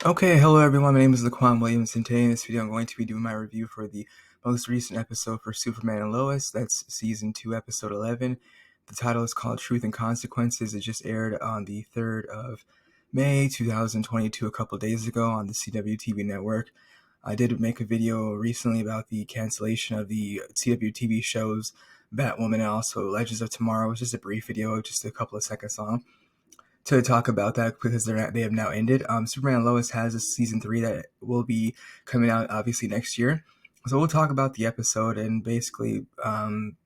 Okay, hello everyone, my name is Laquan Williams, and today in this video I'm going to be doing my review for the most recent episode for Superman and Lois. That's Season 2, Episode 11. The title is called Truth and Consequences. It just aired on the 3rd of May 2022, a couple days ago on the CW TV network. I did make a video recently about the cancellation of the CW TV shows Batwoman and also Legends of Tomorrow. It was just a brief video, just a couple of seconds long to talk about that because they have now ended. Superman and Lois has a season 3 that will be coming out obviously next year. So we'll talk about the episode and basically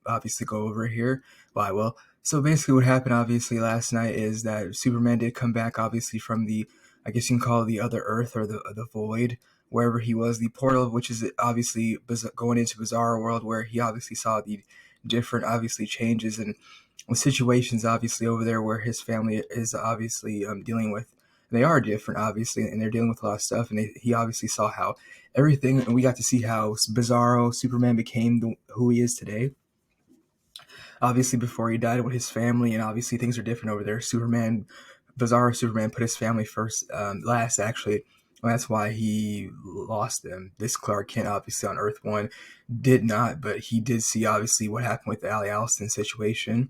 obviously go over here. Well, I will. So basically what happened obviously last night is that Superman did come back obviously from the, I guess you can call it the other Earth or the void, wherever he was, the portal, which is obviously going into Bizarro World, where he obviously saw the different obviously changes and situations obviously over there where his family is obviously dealing with. They are different obviously, and they're dealing with a lot of stuff, and he obviously saw how everything, and we got to see how Bizarro Superman became who he is today. Obviously before he died with his family, and obviously things are different over there. Bizarro Superman put his family first, last actually. And that's why he lost them. This Clark Kent, obviously on Earth 1, did not, but he did see obviously what happened with the Allie Allison situation.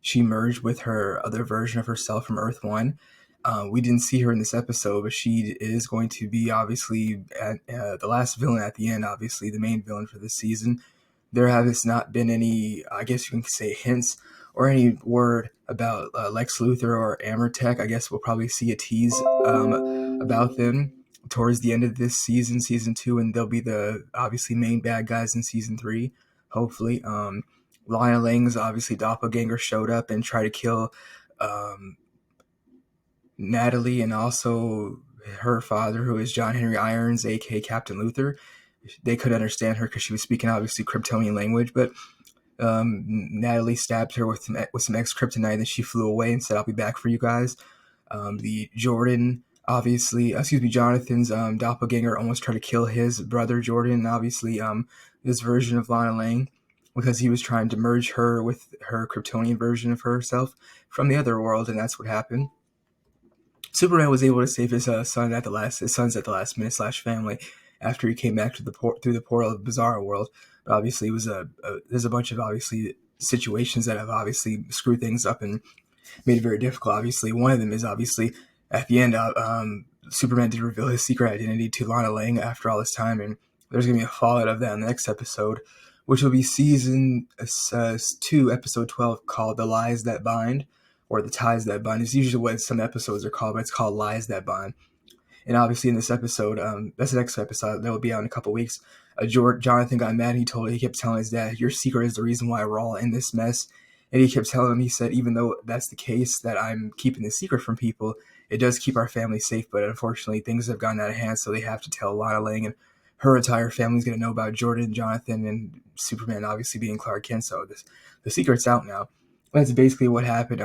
She merged with her other version of herself from Earth 1. We didn't see her in this episode, but she is going to be obviously the last villain at the end, obviously the main villain for this season. There has not been any, I guess you can say, hints or any word about Lex Luthor or Amertech. I guess we'll probably see a tease about them towards the end of this season, season 2, and they'll be the obviously main bad guys in season 3, hopefully. Lana Lang's obviously doppelganger showed up and tried to kill Natalie and also her father, who is John Henry Irons, aka Captain Luthor. They couldn't understand her because she was speaking obviously Kryptonian language, but Natalie stabbed her with some X-Kryptonite, and she flew away and said, "I'll be back for you guys." Jonathan's doppelganger almost tried to kill his brother Jordan, and obviously this version of Lana Lang, because he was trying to merge her with her Kryptonian version of herself from the other world, and that's what happened. Superman was able to save his sons at the last minute / family after he came back to through the portal of Bizarro World. But obviously, it was there's a bunch of obviously situations that have obviously screwed things up and made it very difficult. Obviously, one of them is obviously at the end, Superman did reveal his secret identity to Lana Lang after all this time, and there's gonna be a fallout of that in the next episode, which will be season 2, episode 12, called "The Lies That Bind." Or The Ties That Bind. It's usually what some episodes are called, but it's called Lies That Bind. And obviously in this episode, that's the next episode that will be out in a couple weeks. Jonathan got mad. He kept telling his dad, "Your secret is the reason why we're all in this mess." And he kept telling him, he said, even though that's the case, that I'm keeping the secret from people, it does keep our family safe. But unfortunately, things have gotten out of hand, so they have to tell Lana Lang, and her entire family's going to know about Jordan, Jonathan, and Superman obviously being Clark Kent. So the secret's out now. That's basically what happened.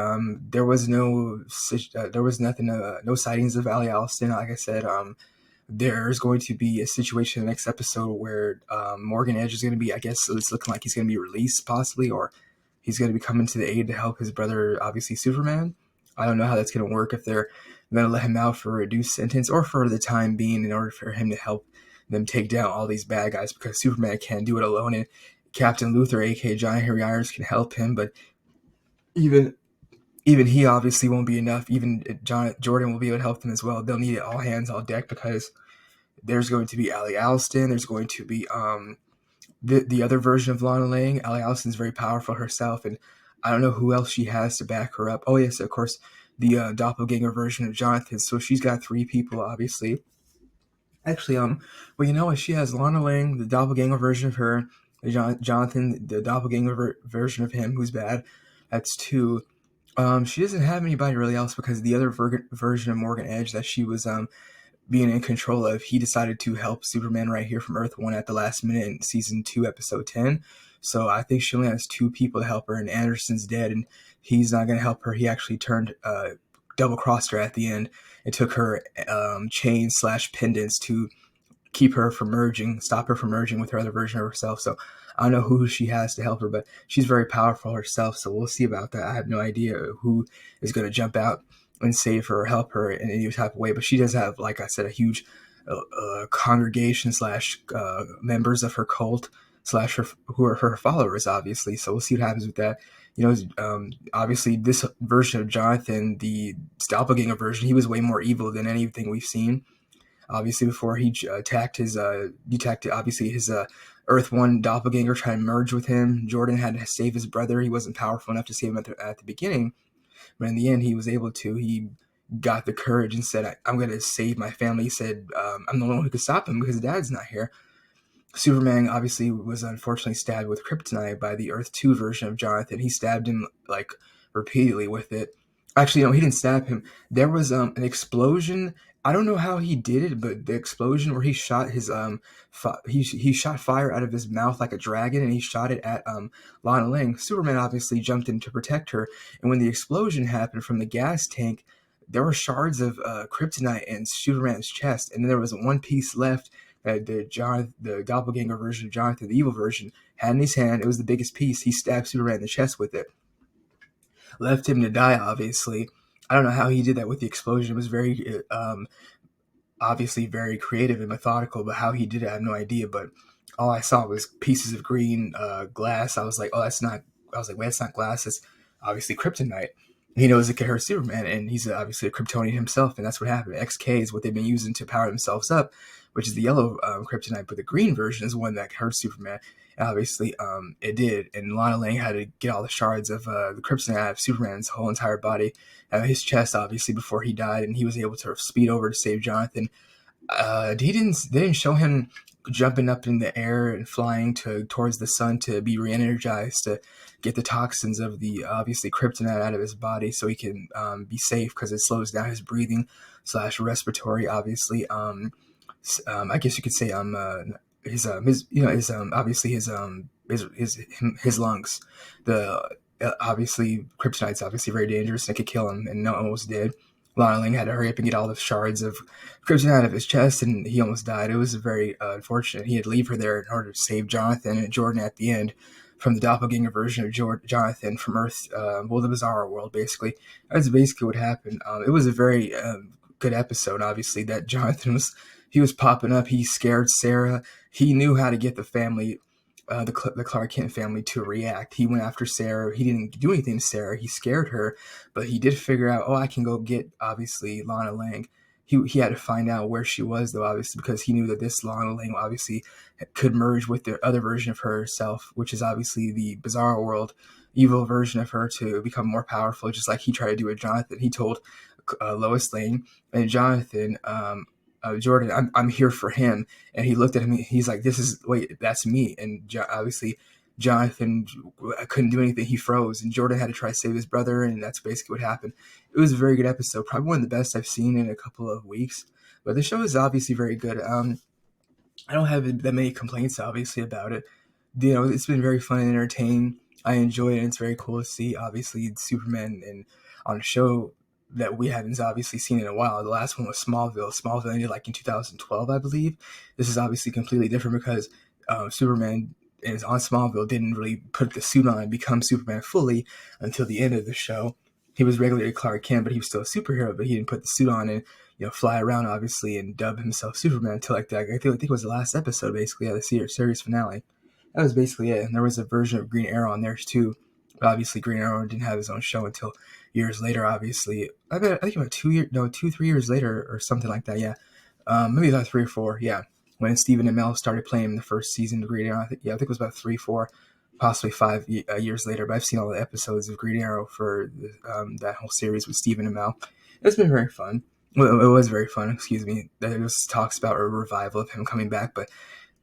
There was no sightings of Allie Allison. Like I said, there's going to be a situation in the next episode where Morgan Edge is going to be, I guess it's looking like he's going to be released possibly, or he's going to be coming to the aid to help his brother, obviously Superman. I don't know how that's going to work, if they're going to let him out for a reduced sentence or for the time being in order for him to help them take down all these bad guys, because Superman can't do it alone, and Captain Luthor, aka John Henry Irons, can help him, but even he obviously won't be enough. Even Jordan will be able to help them as well. They'll need it all hands on deck, because there's going to be Allie Allison. There's going to be the other version of Lana Lang. Allie Allison's very powerful herself, and I don't know who else she has to back her up. Oh yes, of course, the doppelganger version of Jonathan. So she's got 3 people, obviously. Actually, well, you know what? She has Lana Lang, the doppelganger version of her, Jonathan, the doppelganger version of him, who's bad. That's 2. She doesn't have anybody really else, because the other version of Morgan Edge that she was being in control of, he decided to help Superman right here from Earth 1 at the last minute in season 2, episode 10. So I think she only has 2 people to help her, and Anderson's dead, and he's not going to help her. He actually turned double-crossed her at the end and took her chain / pendants to keep her from stop her from merging with her other version of herself. So I don't know who she has to help her, but she's very powerful herself. So we'll see about that. I have no idea who is going to jump out. and save her or help her in any type of way. But she does have, like I said, a huge congregation slash members of her cult slash her, who are her followers, obviously. So we'll see what happens with that. Obviously this version of Jonathan, the doppelganger version, he was way more evil than anything we've seen. Obviously, before he attacked his Earth One doppelganger, trying to merge with him, Jordan had to save his brother. He wasn't powerful enough to save him at the beginning, but in the end, he was able to. He got the courage and said, "I'm going to save my family." He said, "I'm the only one who could stop him because his dad's not here." Superman obviously was unfortunately stabbed with kryptonite by the Earth 2 version of Jonathan. He stabbed him like repeatedly with it. Actually, no, he didn't stab him. There was an explosion. I don't know how he did it, but the explosion where he shot his he shot fire out of his mouth like a dragon, and he shot it at Lana Lang. Superman obviously jumped in to protect her, and when the explosion happened from the gas tank, there were shards of kryptonite in Superman's chest, and then there was one piece left that the doppelganger version of Jonathan, the evil version, had in his hand. It was the biggest piece. He stabbed Superman in the chest with it, left him to die, obviously. I don't know how he did that with the explosion. It was very, obviously very creative and methodical, but how he did it, I have no idea. But all I saw was pieces of green glass. I was like, wait, that's not glass. It's obviously kryptonite. He knows it can hurt Superman, and he's obviously a Kryptonian himself, and that's what happened. XK is what they've been using to power themselves up, which is the yellow kryptonite, but the green version is one that hurts Superman. And obviously, it did, and Lana Lang had to get all the shards of the kryptonite out of Superman's whole entire body, his chest, obviously, before he died, and he was able to speed over to save Jonathan. They didn't show him jumping up in the air and flying towards the sun to be re-energized to get the toxins of the obviously kryptonite out of his body so he can be safe, because it slows down his breathing slash respiratory, obviously. I guess you could say his lungs. The obviously kryptonite's obviously very dangerous and it could kill him, and almost did. Lana Lang had to hurry up and get all the shards of kryptonite out of his chest, and he almost died. It was very unfortunate. He had to leave her there in order to save Jonathan and Jordan at the end from the doppelganger version of Jonathan from Earth, the Bizarro world, basically. That's basically what happened. It was a very good episode, obviously, that Jonathan was popping up. He scared Sarah. He knew how to get the family, the Clark Kent family, to react. He went after Sarah. He didn't do anything to Sarah. He scared her, but he did figure out, I can go get, obviously, Lana Lang. He had to find out where she was, though, obviously, because he knew that this Lana Lang obviously could merge with the other version of herself, which is obviously the Bizarro world evil version of her, to become more powerful, just like he tried to do with Jonathan. He told Lois Lane and Jonathan, Jordan, I'm here for him. And he looked at him. He's like, that's me. And obviously, Jonathan couldn't do anything. He froze, and Jordan had to try to save his brother, and that's basically what happened. It was a very good episode, probably one of the best I've seen in a couple of weeks. But the show is obviously very good. I don't have that many complaints, obviously, about it. It's been very fun and entertaining. I enjoy it, and it's very cool to see, obviously, Superman on a show that we haven't obviously seen in a while. The last one was Smallville. Smallville ended like in 2012, I believe. This is obviously completely different because Superman is on Smallville didn't really put the suit on and become Superman fully until the end of the show. He was regularly Clark Kent, but he was still a superhero, but he didn't put the suit on and fly around, obviously, and dub himself Superman until like that. I think it was the last episode, basically, of the series finale. That was basically it. And there was a version of Green Arrow on there too. But obviously, Green Arrow didn't have his own show until years later. Obviously, I think about 3 years later or something like that. Yeah, maybe about 3 or 4. Yeah, when Stephen Amell started playing the first season of Green Arrow. I think it was about 3, 4, possibly 5 years later. But I've seen all the episodes of Green Arrow for that whole series with Stephen Amell. It's been very fun. Well, it was very fun. Excuse me. There was talks about a revival of him coming back, but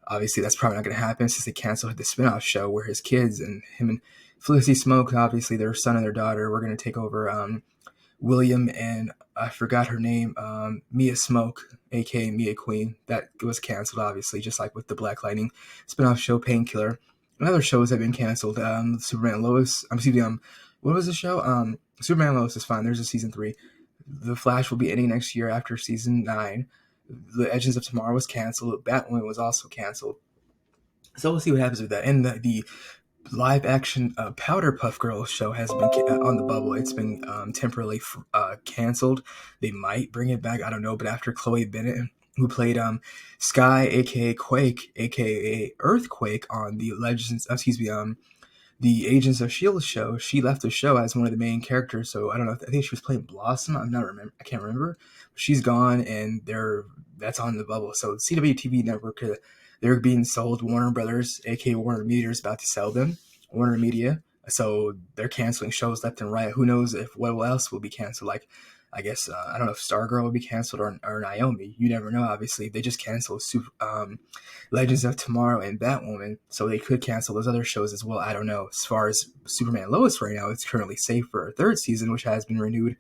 obviously that's probably not going to happen since they canceled the spinoff show where his kids and him and Felicity Smoke, obviously their son and their daughter, were going to take over William and I forgot her name, Mia Smoke, aka Mia Queen. That was canceled, obviously, just like with the Black Lightning spinoff show Painkiller. And other shows have been canceled. SuperMan&Lois. What was the show? SuperMan&Lois is fine. There's a season 3. The Flash will be ending next year after season 9. The Legends of Tomorrow was canceled. Batwoman was also canceled. So we'll see what happens with that. And the live action Powder Puff Girls show has been on the bubble. It's been temporarily canceled. They might bring it back. I don't know. But after Chloe Bennett, who played Sky, aka Quake, aka Earthquake, on the Legends, excuse me, the Agents of Shield show, she left the show as one of the main characters. So I don't know. I think she was playing Blossom. I can't remember. She's gone, and that's on the bubble. So CWTV network, they're being sold. Warner Brothers, aka Warner Media, is about to sell them. Warner Media. So they're canceling shows left and right. Who knows if what else will be canceled? Like, I guess I don't know if Stargirl will be canceled or Naomi. You never know. Obviously, they just canceled Legends of Tomorrow and Batwoman, so they could cancel those other shows as well. I don't know. As far as Superman&Lois right now, it's currently safe for a third season, which has been renewed.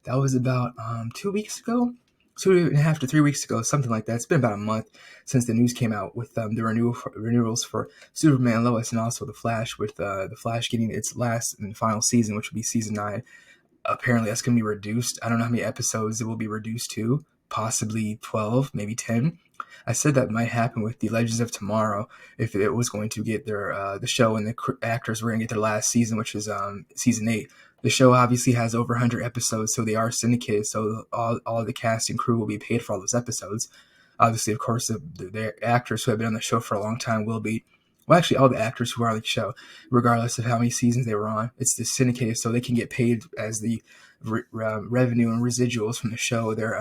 That was about 2 weeks ago, 2.5 to 3 weeks ago, something like that. It's been about a month since the news came out with the renewals for Superman&Lois and also The Flash, with The Flash getting its last and final season, which will be season 9. Apparently that's going to be reduced. I don't know how many episodes it will be reduced to, possibly 12, maybe 10. I said that might happen with the Legends of Tomorrow if it was going to get the show and the actors were going to get their last season, which is season 8. The show obviously has over 100 episodes, so they are syndicated, so all of the cast and crew will be paid for all those episodes. Obviously, of course, the actors who have been on the show for a long time will be, well, actually, all the actors who are on the show, regardless of how many seasons they were on, it's the syndicated, so they can get paid as the revenue and residuals from the show. Their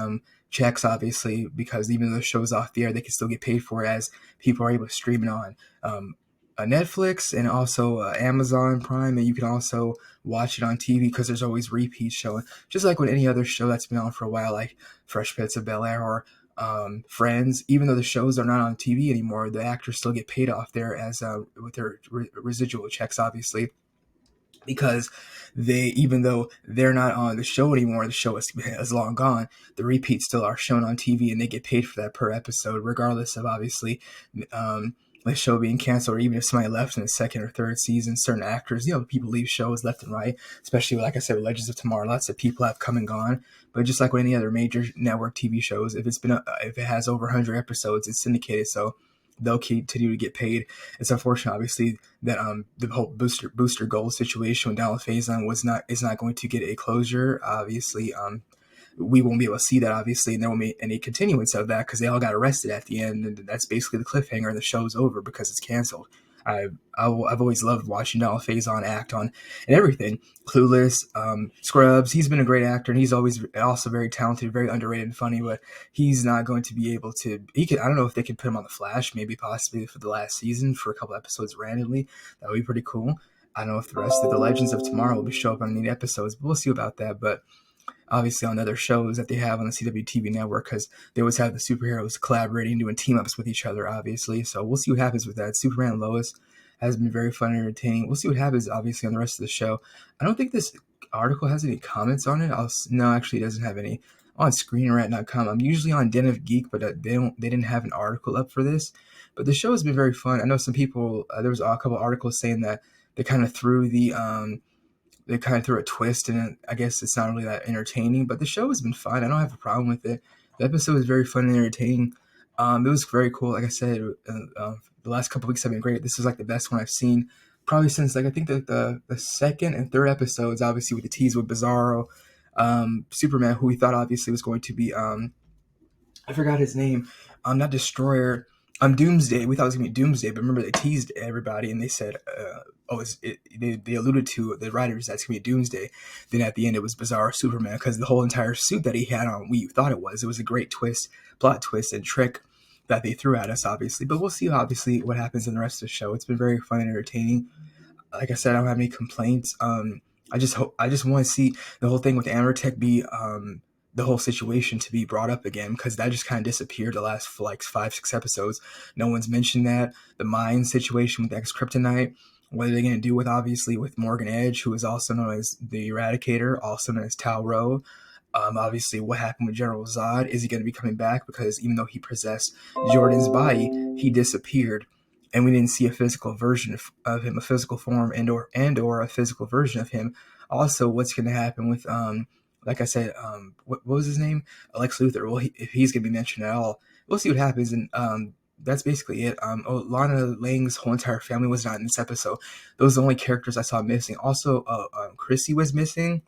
checks, obviously, because even though the show's off the air, they can still get paid for it as people are able to stream it on Netflix and also Amazon Prime, and you can also watch it on TV because there's always repeats showing, just like with any other show that's been on for a while, like Fresh Prince of Bel-Air or Friends. Even though the shows are not on TV anymore, the actors still get paid off there as with their residual checks, obviously, because even though they're not on the show anymore, the show is long gone, the repeats still are shown on TV and they get paid for that per episode, regardless of obviously the show being canceled, or even if somebody left in the second or third season. Certain actors, people leave shows left and right, especially like I said with Legends of Tomorrow. Lots of people have come and gone, but just like with any other major network TV shows, if it has over 100 episodes, it's syndicated, so they'll continue to get paid. It's unfortunate, obviously, that the whole Booster Gold situation with Donald Faison is not going to get a closure. Obviously, we won't be able to see that, obviously, and there won't be any continuance of that because they all got arrested at the end, and that's basically the cliffhanger, and the show's over because it's canceled. I've always loved watching Donald Faison act on and everything. Clueless, Scrubs. He's been a great actor, and he's always also very talented, very underrated and funny. But he's not going to be able to. He could. I don't know if they could put him on The Flash, maybe possibly for the last season for a couple episodes randomly. That would be pretty cool. I don't know if the rest of the Legends of Tomorrow will show up on any episodes, but we'll see about that. But obviously on other shows that they have on the CWTV network, because they always have the superheroes collaborating, doing team-ups with each other, obviously. So we'll see what happens with that. Superman&Lois has been very fun and entertaining. We'll see what happens, obviously, on the rest of the show. I don't think this article has any comments on it. No, actually, it doesn't have any on ScreenRant.com. I'm usually on Den of Geek, but they didn't have an article up for this. But the show has been very fun. I know some people, there was a couple articles saying that they kind of threw a twist in it. I guess it's not really that entertaining, but the show has been fun. I don't have a problem with it. The episode was very fun and entertaining. It was very cool. Like I said, the last couple weeks have been great. This is like the best one I've seen probably since, like, I think the second and third episodes, obviously with the tease with Bizarro, Superman, who we thought obviously was going to be I forgot his name. Not Destroyer. Doomsday. We thought it was gonna be Doomsday, but remember they teased everybody and they said, they alluded to the writers that's gonna be Doomsday. Then at the end it was Bizarre Superman because the whole entire suit that he had on, we thought it was a great plot twist and trick that they threw at us, obviously. But we'll see obviously what happens in the rest of the show. It's been very fun and entertaining. Like I said, I don't have any complaints. I just want to see the whole thing with Amertech be the whole situation to be brought up again, because that just kind of disappeared the last like 5-6 episodes. No one's mentioned that. The mine situation with X Kryptonite. What are they going to do with, obviously, with Morgan Edge, who is also known as the Eradicator, also known as Tal-Ro? Obviously, what happened with General Zod? Is he going to be coming back? Because even though he possessed Jordan's body, he disappeared, and we didn't see a physical version of him, a physical form, and or a physical version of him. Also, what's going to happen with like I said, what was his name? Lex Luthor. Well, if he's going to be mentioned at all, we'll see what happens. And that's basically it. Lana Lang's whole entire family was not in this episode. Those are the only characters I saw missing. Also, Chrissy was missing.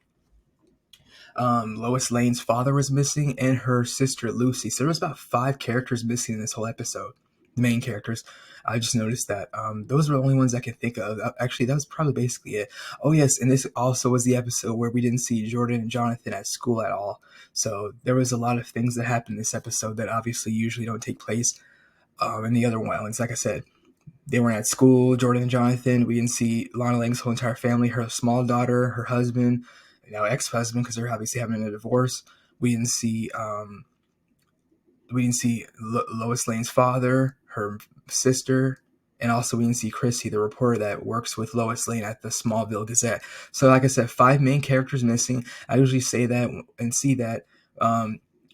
Lois Lane's father was missing, and her sister Lucy. So there was about 5 characters missing in this whole episode. The main characters. I just noticed that. Those were the only ones I could think of. Actually, that was probably basically it. Oh yes, and this also was the episode where we didn't see Jordan and Jonathan at school at all. So there was a lot of things that happened in this episode that obviously usually don't take place in the other ones. Like I said, they weren't at school. Jordan and Jonathan. We didn't see Lana Lang's whole entire family, her small daughter, her husband, ex-husband, because they're obviously having a divorce. We didn't see Lois Lane's father, her sister, and also we didn't see Chrissy, the reporter that works with Lois Lane at the Smallville Gazette. So, like I said, 5 main characters missing. I usually say that and see that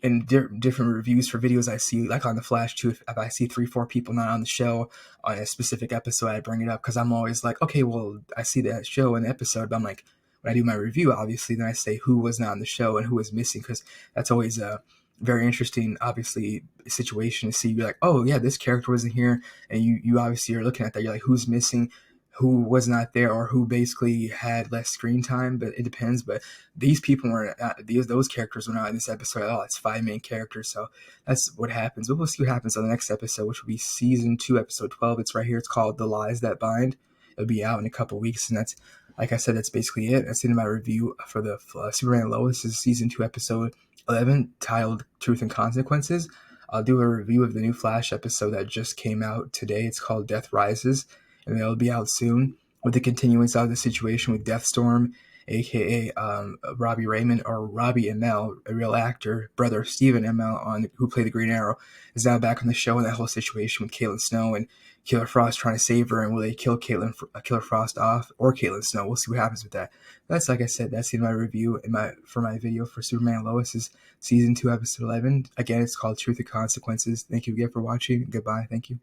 in different reviews for videos I see, like on The Flash too. If I see 3-4 people not on the show on a specific episode, I bring it up because I'm always like, okay, well, I see that show in the episode, but I'm like, when I do my review, obviously, then I say who was not on the show and who was missing, because that's always a very interesting, obviously, situation to see. You're like, oh yeah, this character wasn't here, and you obviously are looking at that. You're like, who's missing, who was not there, or who basically had less screen time. But it depends. But these people weren't. Those characters were not in this episode at all. It's 5 main characters, so that's what happens. But we'll see what happens on the next episode, which will be season 2, episode 12. It's right here. It's called "The Lies That Bind." It'll be out in a couple weeks, and that's, like I said, that's basically it. That's the end of my review for the Superman&Lois season 2, episode 11, titled "Truth and Consequences." I'll do a review of the new Flash episode that just came out today. It's called "Death Rises," and it'll be out soon, with the continuance of the situation with Deathstorm, aka Robbie Raymond, or Robbie ML, a real actor, brother of Stephen ML, who played the Green Arrow, is now back on the show, and that whole situation with Caitlin Snow and Killer Frost trying to save her, and will they kill Killer Frost off, or Caitlin Snow? We'll see what happens with that. That's, like I said, that's in my review for my video for Superman&Lois' season 2, episode 11. Again, it's called "Truth and Consequences." Thank you again for watching. Goodbye. Thank you.